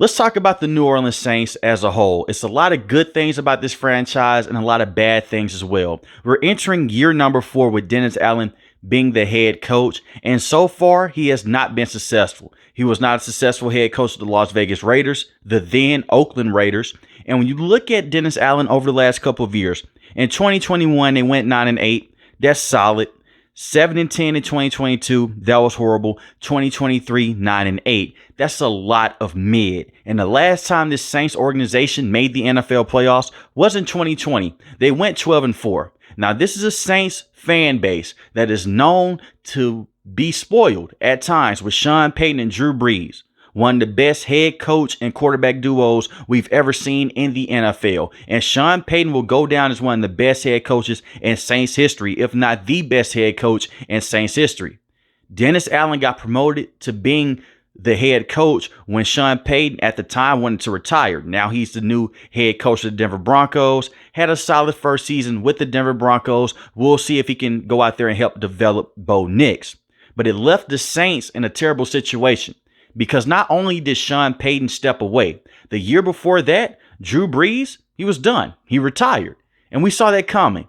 Let's talk about the New Orleans Saints as a whole. It's a lot of good things about this franchise and a lot of bad things as well. We're entering year number 4 with Dennis Allen being the head coach, and so far he has not been successful. He was not a successful head coach of the Las Vegas Raiders, the then Oakland Raiders. And when you look at Dennis Allen over the last couple of years, in 2021 they went 9-8. That's solid. 7-10 in 2022, that was horrible. 2023, 9-8. That's a lot of mid. And the last time this Saints organization made the NFL playoffs was in 2020. They went 12-4. Now, this is a Saints fan base that is known to be spoiled at times with Sean Payton and Drew Brees, one of the best head coach and quarterback duos we've ever seen in the NFL. And Sean Payton will go down as one of the best head coaches in Saints history, if not the best head coach in Saints history. Dennis Allen got promoted to being the head coach when Sean Payton at the time wanted to retire. Now he's the new head coach of the Denver Broncos. Had a solid first season with the Denver Broncos. We'll see if he can go out there and help develop Bo Nix. But it left the Saints in a terrible situation, because not only did Sean Payton step away, the year before that, Drew Brees, he was done. He retired. And we saw that coming.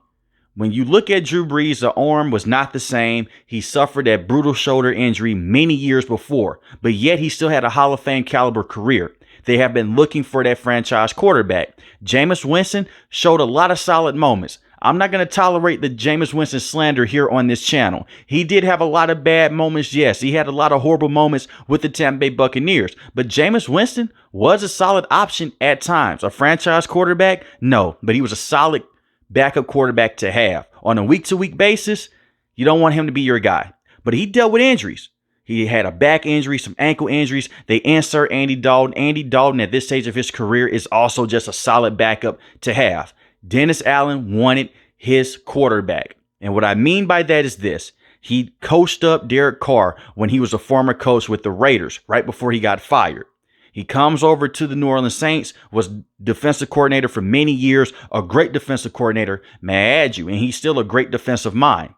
When you look at Drew Brees, the arm was not the same. He suffered that brutal shoulder injury many years before, but yet he still had a Hall of Fame caliber career. They have been looking for that franchise quarterback. Jameis Winston showed a lot of solid moments. I'm not going to tolerate the Jameis Winston slander here on this channel. He did have a lot of bad moments, yes. He had a lot of horrible moments with the Tampa Bay Buccaneers. But Jameis Winston was a solid option at times. A franchise quarterback? No. But he was a solid backup quarterback to have. On a week-to-week basis, you don't want him to be your guy. But he dealt with injuries. He had a back injury, some ankle injuries. They insert Andy Dalton. Andy Dalton at this stage of his career is also just a solid backup to have. Dennis Allen wanted his quarterback. And what I mean by that is this. He coached up Derek Carr when he was a former coach with the Raiders right before he got fired. He comes over to the New Orleans Saints, was defensive coordinator for many years, a great defensive coordinator, may I add you, and he's still a great defensive mind.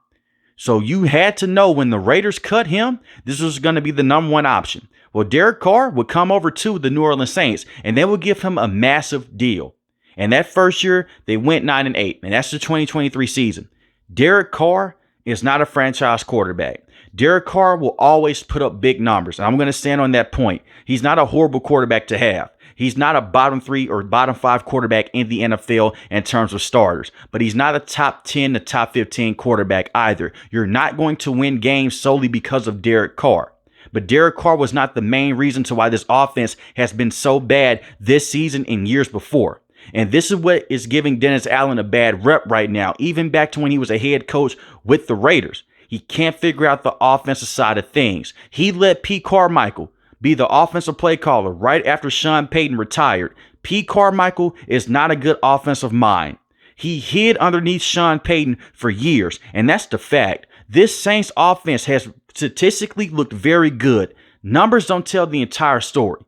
So you had to know when the Raiders cut him, this was going to be the number one option. Well, Derek Carr would come over to the New Orleans Saints, and they would give him a massive deal. And that first year, they went 9-8, and that's the 2023 season. Derek Carr is not a franchise quarterback. Derek Carr will always put up big numbers, and I'm going to stand on that point. He's not a horrible quarterback to have. He's not a bottom 3 or bottom 5 quarterback in the NFL in terms of starters, but he's not a top 10 to top 15 quarterback either. You're not going to win games solely because of Derek Carr. But Derek Carr was not the main reason to why this offense has been so bad this season and years before. And this is what is giving Dennis Allen a bad rep right now, even back to when he was a head coach with the Raiders. He can't figure out the offensive side of things. He let Pete Carmichael be the offensive play caller right after Sean Payton retired. Pete Carmichael is not a good offensive mind. He hid underneath Sean Payton for years, and that's the fact. This Saints offense has statistically looked very good. Numbers don't tell the entire story.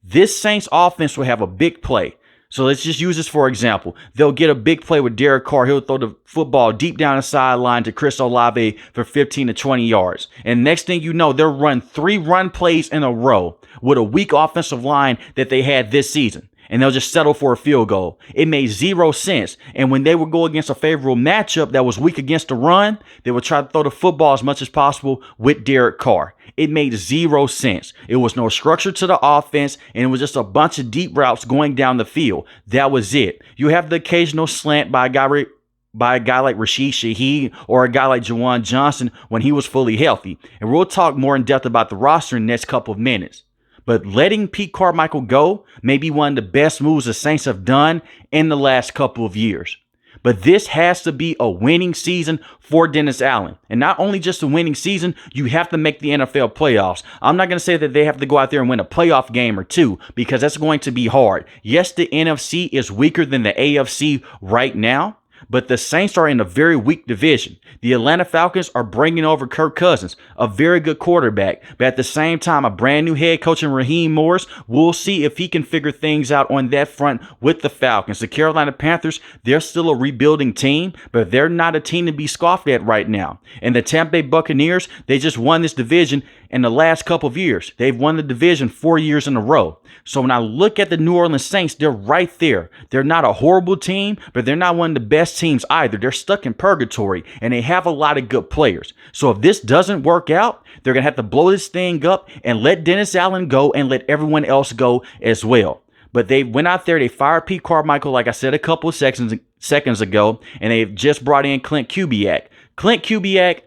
This Saints offense will have a big play. So let's just use this for example. They'll get a big play with Derek Carr. He'll throw the football deep down the sideline to Chris Olave for 15 to 20 yards. And next thing you know, they'll run 3 run plays in a row with a weak offensive line that they had this season. And they'll just settle for a field goal. It made zero sense. And when they would go against a favorable matchup that was weak against the run, they would try to throw the football as much as possible with Derek Carr. It made zero sense. It was no structure to the offense, and it was just a bunch of deep routes going down the field. That was it. You have the occasional slant by a guy like Rashid Shaheed or a guy like Juwan Johnson when he was fully healthy. And we'll talk more in depth about the roster in the next couple of minutes. But letting Pete Carmichael go may be one of the best moves the Saints have done in the last couple of years. But this has to be a winning season for Dennis Allen. And not only just a winning season, you have to make the NFL playoffs. I'm not going to say that they have to go out there and win a playoff game or two, because that's going to be hard. Yes, the NFC is weaker than the AFC right now, but the Saints are in a very weak division. The Atlanta Falcons are bringing over Kirk Cousins, a very good quarterback. But at the same time, a brand new head coach in Raheem Morris. We'll see if he can figure things out on that front with the Falcons. The Carolina Panthers, they're still a rebuilding team, but they're not a team to be scoffed at right now. And the Tampa Bay Buccaneers, they just won this division in the last couple of years. They've won the division 4 years in a row. So when I look at the New Orleans Saints, they're right there. They're not a horrible team, but they're not one of the best teams either. They're stuck in purgatory, and they have a lot of good players. So if this doesn't work out, they're going to have to blow this thing up and let Dennis Allen go and let everyone else go as well. But they went out there, they fired Pete Carmichael, like I said a couple of seconds ago, and they've just brought in Clint Kubiak. Clint Kubiak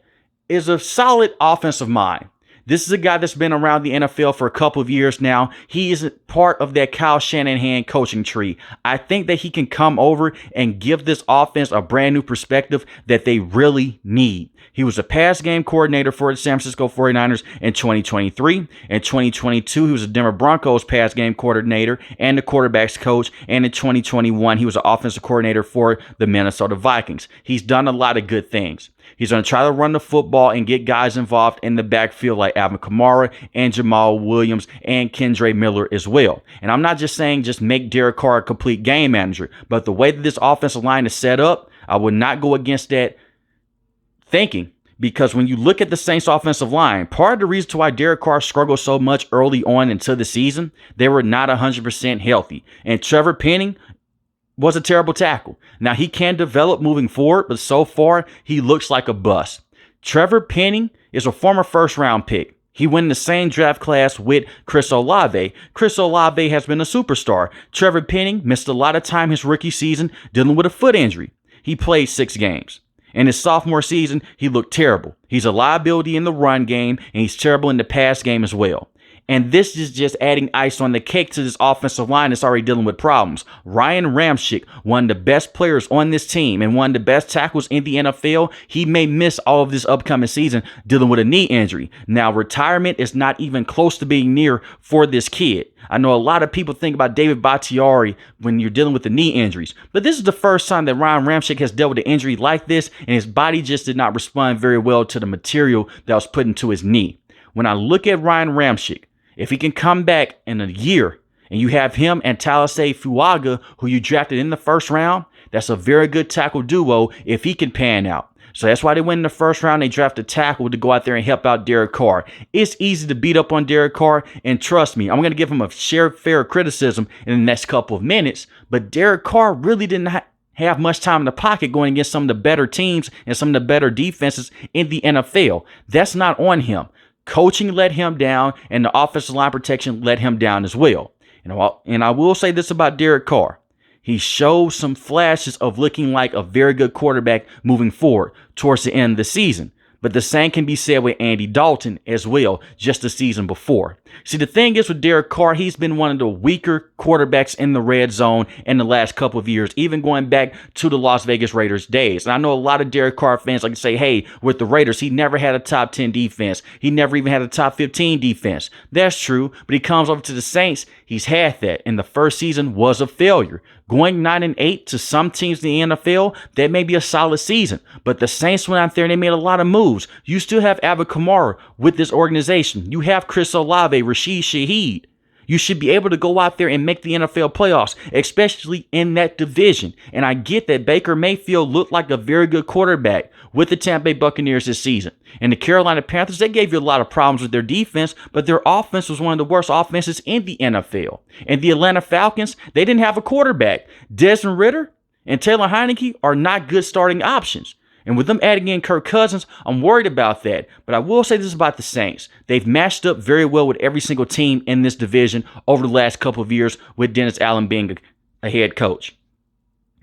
is a solid offensive mind. This is a guy that's been around the NFL for a couple of years now. He is part of that Kyle Shanahan coaching tree. I think that he can come over and give this offense a brand new perspective that they really need. He was a pass game coordinator for the San Francisco 49ers in 2023. In 2022, he was a Denver Broncos pass game coordinator and the quarterback's coach. And in 2021, he was an offensive coordinator for the Minnesota Vikings. He's done a lot of good things. He's going to try to run the football and get guys involved in the backfield like Alvin Kamara and Jamal Williams and Kendre Miller as well. And I'm not just saying just make Derek Carr a complete game manager, but the way that this offensive line is set up, I would not go against that thinking. Because when you look at the Saints offensive line, part of the reason why Derek Carr struggled so much early on into the season, they were not 100% healthy. And Trevor Penning was a terrible tackle. Now, he can develop moving forward, but so far, he looks like a bust. Trevor Penning is a former first-round pick. He went in the same draft class with Chris Olave. Chris Olave has been a superstar. Trevor Penning missed a lot of time his rookie season dealing with a foot injury. He played 6 games. In his sophomore season, he looked terrible. He's a liability in the run game, and he's terrible in the pass game as well. And this is just adding ice on the cake to this offensive line that's already dealing with problems. Ryan Ramczyk, one of the best players on this team and one of the best tackles in the NFL, he may miss all of this upcoming season dealing with a knee injury. Now, retirement is not even close to being near for this kid. I know a lot of people think about David Bakhtiari when you're dealing with the knee injuries, but this is the first time that Ryan Ramczyk has dealt with an injury like this, and his body just did not respond very well to the material that was put into his knee. When I look at Ryan Ramczyk, if he can come back in a year and you have him and Talasay Fuaga, who you drafted in the first round, that's a very good tackle duo if he can pan out. So that's why they went in the first round. They drafted a tackle to go out there and help out Derek Carr. It's easy to beat up on Derek Carr, and trust me, I'm going to give him a fair criticism in the next couple of minutes, but Derek Carr really didn't have much time in the pocket going against some of the better teams and some of the better defenses in the NFL. That's not on him. Coaching let him down, and the offensive line protection let him down as well. And I will say this about Derek Carr. He shows some flashes of looking like a very good quarterback moving forward towards the end of the season. But the same can be said with Andy Dalton as well, just the season before. See, the thing is with Derek Carr, he's been one of the weaker quarterbacks in the red zone in the last couple of years, even going back to the Las Vegas Raiders days. And I know a lot of Derek Carr fans like to say, hey, with the Raiders, he never had a top 10 defense. He never even had a top 15 defense. That's true, but he comes over to the Saints, he's had that, and the first season was a failure. Going 9-8 to some teams in the NFL, that may be a solid season. But the Saints went out there and they made a lot of moves. You still have Alvin Kamara with this organization. You have Chris Olave, Rashid Shaheed. You should be able to go out there and make the NFL playoffs, especially in that division. And I get that Baker Mayfield looked like a very good quarterback with the Tampa Bay Buccaneers this season. And the Carolina Panthers, they gave you a lot of problems with their defense, but their offense was one of the worst offenses in the NFL. And the Atlanta Falcons, they didn't have a quarterback. Desmond Ridder and Taylor Heineke are not good starting options. And with them adding in Kirk Cousins, I'm worried about that. But I will say this about the Saints. They've matched up very well with every single team in this division over the last couple of years with Dennis Allen being a head coach.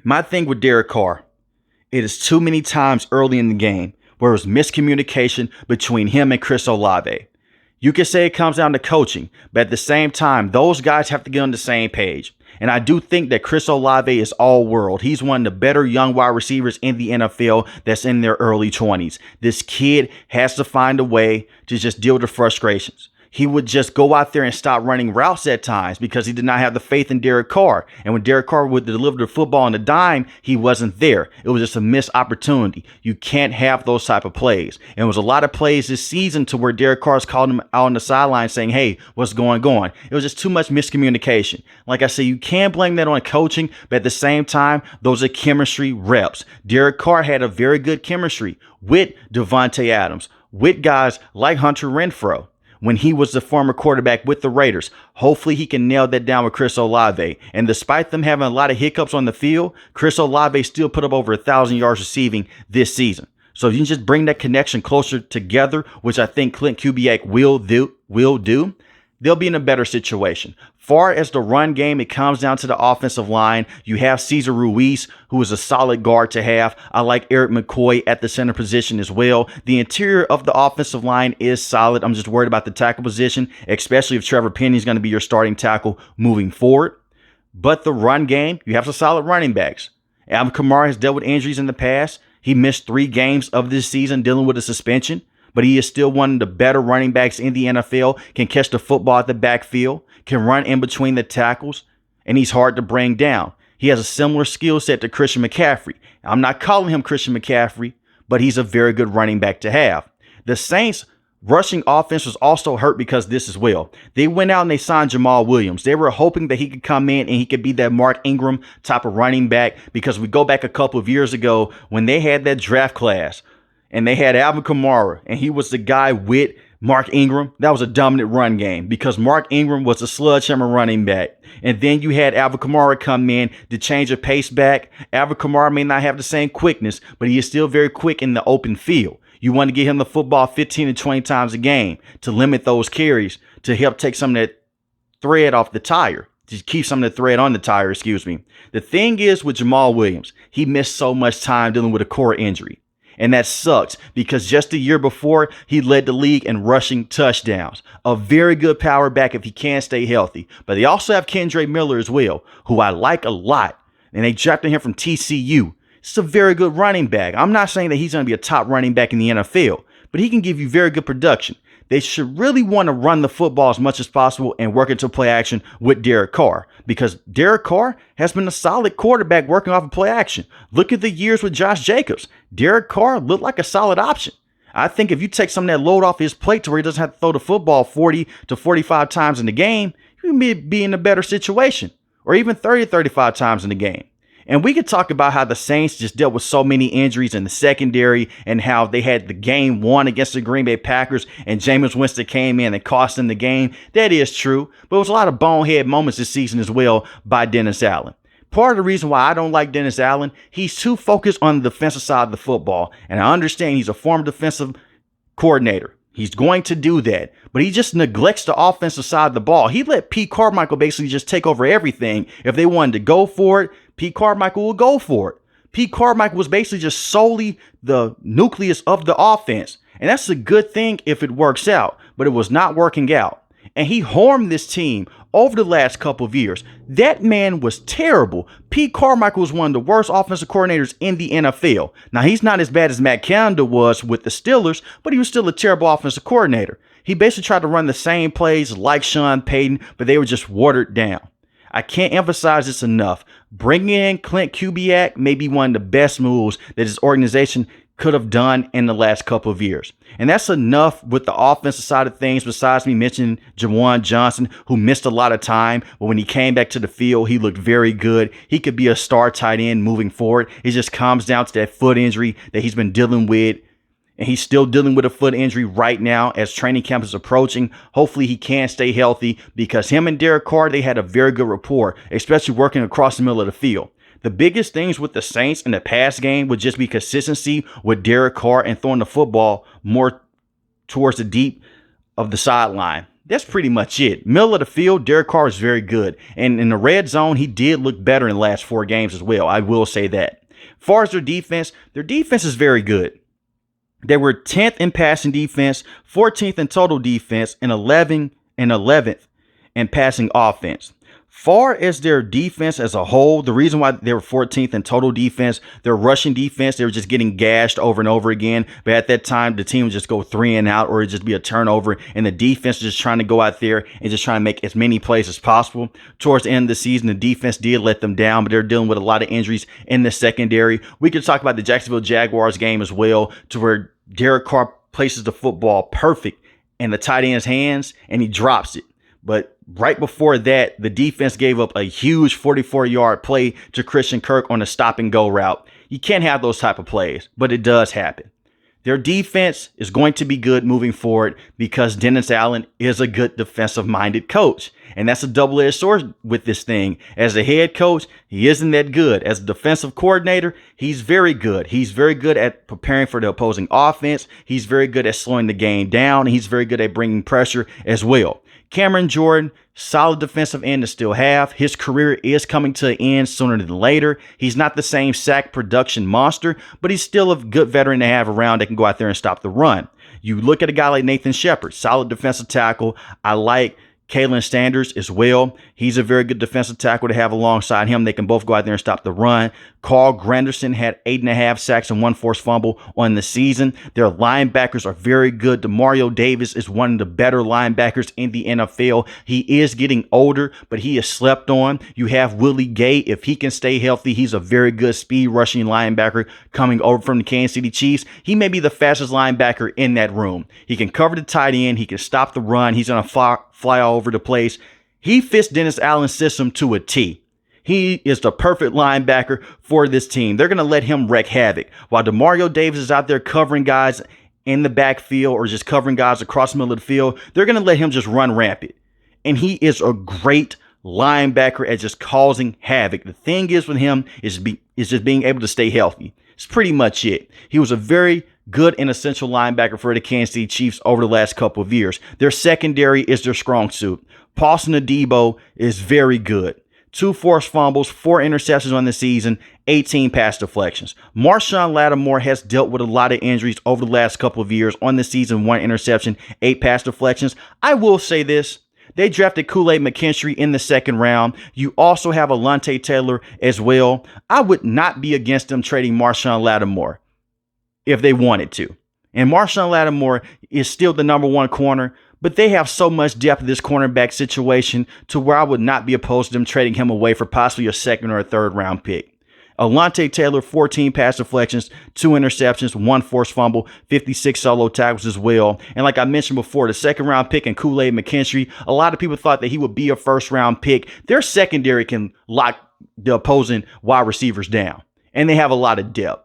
My thing with Derek Carr, it is too many times early in the game where it was miscommunication between him and Chris Olave. You can say it comes down to coaching, but at the same time, those guys have to get on the same page. And I do think that Chris Olave is all world. He's one of the better young wide receivers in the NFL that's in their early 20s. This kid has to find a way to just deal with the frustrations. He would just go out there and stop running routes at times because he did not have the faith in Derek Carr. And when Derek Carr would deliver the football on the dime, he wasn't there. It was just a missed opportunity. You can't have those type of plays. And it was a lot of plays this season to where Derek Carr's called him out on the sideline saying, hey, what's going on? It was just too much miscommunication. Like I said, you can't blame that on coaching, but at the same time, those are chemistry reps. Derek Carr had a very good chemistry with Devontae Adams, with guys like Hunter Renfrow. when he was the former quarterback with the Raiders. Hopefully he can nail that down with Chris Olave. And despite them having a lot of hiccups on the field, Chris Olave still put up over 1,000 yards receiving this season. So if you can just bring that connection closer together, which I think Clint Kubiak will do, they'll be in a better situation. Far as the run game, it comes down to the offensive line. You have Cesar Ruiz, who is a solid guard to have. I like Eric McCoy at the center position as well. The interior of the offensive line is solid. I'm just worried about the tackle position, especially if Trevor Penny is going to be your starting tackle moving forward. But the run game, you have some solid running backs. Alvin Kamara has dealt with injuries in the past. He missed 3 games of this season dealing with a suspension, but he is still one of the better running backs in the NFL, can catch the football at the backfield, can run in between the tackles, and he's hard to bring down. He has a similar skill set to Christian McCaffrey. I'm not calling him Christian McCaffrey, but he's a very good running back to have. The Saints' rushing offense was also hurt because of this as well. They went out and they signed Jamal Williams. They were hoping that he could come in and he could be that Mark Ingram type of running back, because we go back a couple of years ago when they had that draft class and they had Alvin Kamara and he was the guy with Mark Ingram. That was a dominant run game because Mark Ingram was a sledgehammer running back. And then you had Alvin Kamara come in to change the pace back. Alvin Kamara may not have the same quickness, but he is still very quick in the open field. You want to get him the football 15 to 20 times a game to limit those carries, to help take some of that thread off the tire, to keep some of the thread on the tire, The thing is with Jamal Williams, he missed so much time dealing with a core injury. And that sucks because just the year before, he led the league in rushing touchdowns. A very good power back if he can stay healthy. But they also have Kendre Miller as well, who I like a lot. And they drafted him from TCU. It's a very good running back. I'm not saying that he's going to be a top running back in the NFL, but he can give you very good production. They should really want to run the football as much as possible and work into play action with Derek Carr, because Derek Carr has been a solid quarterback working off of play action. Look at the years with Josh Jacobs. Derek Carr looked like a solid option. I think if you take some of that load off his plate to where he doesn't have to throw the football 40 to 45 times in the game, you may be in a better situation, or even 30 to 35 times in the game. And we could talk about how the Saints just dealt with so many injuries in the secondary and how they had the game won against the Green Bay Packers and Jameis Winston came in and cost them the game. That is true. But it was a lot of bonehead moments this season as well by Dennis Allen. Part of the reason why I don't like Dennis Allen, he's too focused on the defensive side of the football. And I understand he's a former defensive coordinator. He's going to do that, but he just neglects the offensive side of the ball. He let Pete Carmichael basically just take over everything. If they wanted to go for it, Pete Carmichael will go for it. Pete Carmichael was basically just solely the nucleus of the offense. And that's a good thing if it works out, but it was not working out. And he harmed this team over the last couple of years. That man was terrible. Pete Carmichael was one of the worst offensive coordinators in the NFL. Now, he's not as bad as Matt Canada was with the Steelers, but he was still a terrible offensive coordinator. He basically tried to run the same plays like Sean Payton, but they were just watered down. I can't emphasize this enough. Bringing in Clint Kubiak may be one of the best moves that his organization could have done in the last couple of years. And that's enough with the offensive side of things, besides me mentioning Jawan Johnson, who missed a lot of time. But when he came back to the field, he looked very good. He could be a star tight end moving forward. It just comes down to that foot injury that he's been dealing with. And he's still dealing with a foot injury right now as training camp is approaching. Hopefully he can stay healthy, because him and Derek Carr, they had a very good rapport, especially working across the middle of the field. The biggest things with the Saints in the pass game would just be consistency with Derek Carr and throwing the football more towards the deep of the sideline. That's pretty much it. Middle of the field, Derek Carr is very good. And in the red zone, he did look better in the last 4 games as well. I will say that. As far as their defense is very good. They were 10th in passing defense, 14th in total defense, and 11th in passing offense. Far as their defense as a whole, the reason why they were 14th in total defense, their rushing defense, they were just getting gashed over and over again. But at that time, the team would just go 3 and out, or it'd just be a turnover. And the defense was just trying to go out there and just trying to make as many plays as possible. Towards the end of the season, the defense did let them down, but they're dealing with a lot of injuries in the secondary. We could talk about the Jacksonville Jaguars game as well, to where Derek Carr places the football perfect in the tight end's hands and he drops it. But right before that, the defense gave up a huge 44-yard play to Christian Kirk on a stop-and-go route. You can't have those type of plays, but it does happen. Their defense is going to be good moving forward because Dennis Allen is a good defensive-minded coach. And that's a double-edged sword with this thing. As a head coach, he isn't that good. As a defensive coordinator, he's very good. He's very good at preparing for the opposing offense. He's very good at slowing the game down. And he's very good at bringing pressure as well. Cameron Jordan, solid defensive end to still have. His career is coming to an end sooner than later. He's not the same sack production monster, but he's still a good veteran to have around that can go out there and stop the run. You look at a guy like Nathan Shepard, solid defensive tackle. I like Kalen Sanders as well. He's a very good defensive tackle to have alongside him. They can both go out there and stop the run. Carl Granderson had 8.5 sacks and 1 forced fumble on the season. Their linebackers are very good. Demario Davis is one of the better linebackers in the NFL. He is getting older, but he is slept on. You have Willie Gay. If he can stay healthy, he's a very good speed rushing linebacker coming over from the Kansas City Chiefs. He may be the fastest linebacker in that room. He can cover the tight end. He can stop the run. He's going to fly all over the place. He fits Dennis Allen's system to a T. He is the perfect linebacker for this team. They're going to let him wreak havoc. While Demario Davis is out there covering guys in the backfield or just covering guys across the middle of the field, they're going to let him just run rampant. And he is a great linebacker at just causing havoc. The thing is with him is just being able to stay healthy. It's pretty much it. He was a very good and essential linebacker for the Kansas City Chiefs over the last couple of years. Their secondary is their strong suit. Paulson Adebo is very good. 2 forced fumbles, 4 interceptions on the season, 18 pass deflections. Marshawn Lattimore has dealt with a lot of injuries over the last couple of years. On the season, 1 interception, 8 pass deflections. I will say this. They drafted Kool-Aid McKinstry in the 2nd round. You also have Alontae Taylor as well. I would not be against them trading Marshawn Lattimore if they wanted to. And Marshawn Lattimore is still the number 1 corner, but they have so much depth in this cornerback situation to where I would not be opposed to them trading him away for possibly a 2nd or a 3rd round pick. Alontae Taylor, 14 pass deflections, 2 interceptions, 1 forced fumble, 56 solo tackles as well. And like I mentioned before, the 2nd round pick in Kool-Aid McKinstry, a lot of people thought that he would be a 1st round pick. Their secondary can lock the opposing wide receivers down, and they have a lot of depth.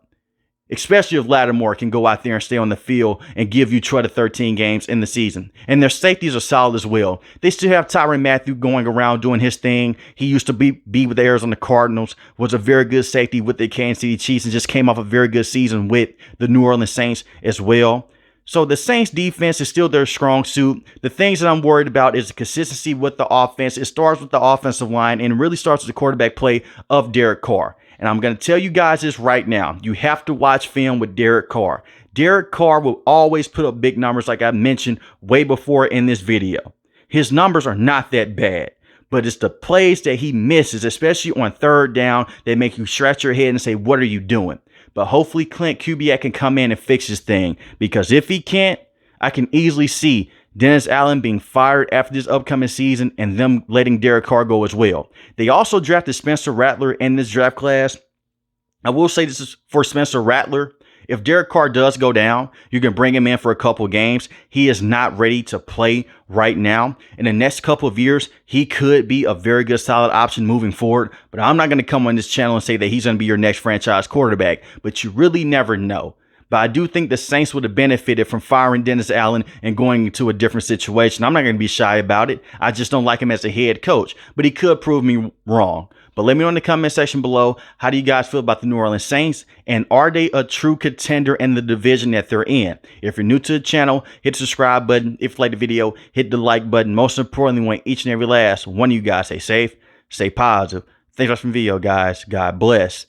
Especially if Lattimore can go out there and stay on the field and give you 12 to 13 games in the season. And their safeties are solid as well. They still have Tyrann Mathieu going around doing his thing. He used to be with the Arizona Cardinals, was a very good safety with the Kansas City Chiefs, and just came off a very good season with the New Orleans Saints as well. So the Saints defense is still their strong suit. The things that I'm worried about is the consistency with the offense. It starts with the offensive line and really starts with the quarterback play of Derek Carr. And I'm going to tell you guys this right now. You have to watch film with Derek Carr. Derek Carr will always put up big numbers like I mentioned way before in this video. His numbers are not that bad, but it's the plays that he misses, especially on 3rd down, that make you scratch your head and say, what are you doing? But hopefully Clint Kubiak can come in and fix his thing, because if he can't, I can easily see Dennis Allen being fired after this upcoming season and them letting Derek Carr go as well. They also drafted Spencer Rattler in this draft class. I will say this is for Spencer Rattler. If Derek Carr does go down, you can bring him in for a couple games. He is not ready to play right now. In the next couple of years, he could be a very good solid option moving forward. But I'm not going to come on this channel and say that he's going to be your next franchise quarterback. But you really never know. But I do think the Saints would have benefited from firing Dennis Allen and going into a different situation. I'm not going to be shy about it. I just don't like him as a head coach. But he could prove me wrong. But let me know in the comment section below, how do you guys feel about the New Orleans Saints? And are they a true contender in the division that they're in? If you're new to the channel, hit the subscribe button. If you like the video, hit the like button. Most importantly, we want each and every last one of you guys stay safe, stay positive. Thanks for watching the video, guys. God bless.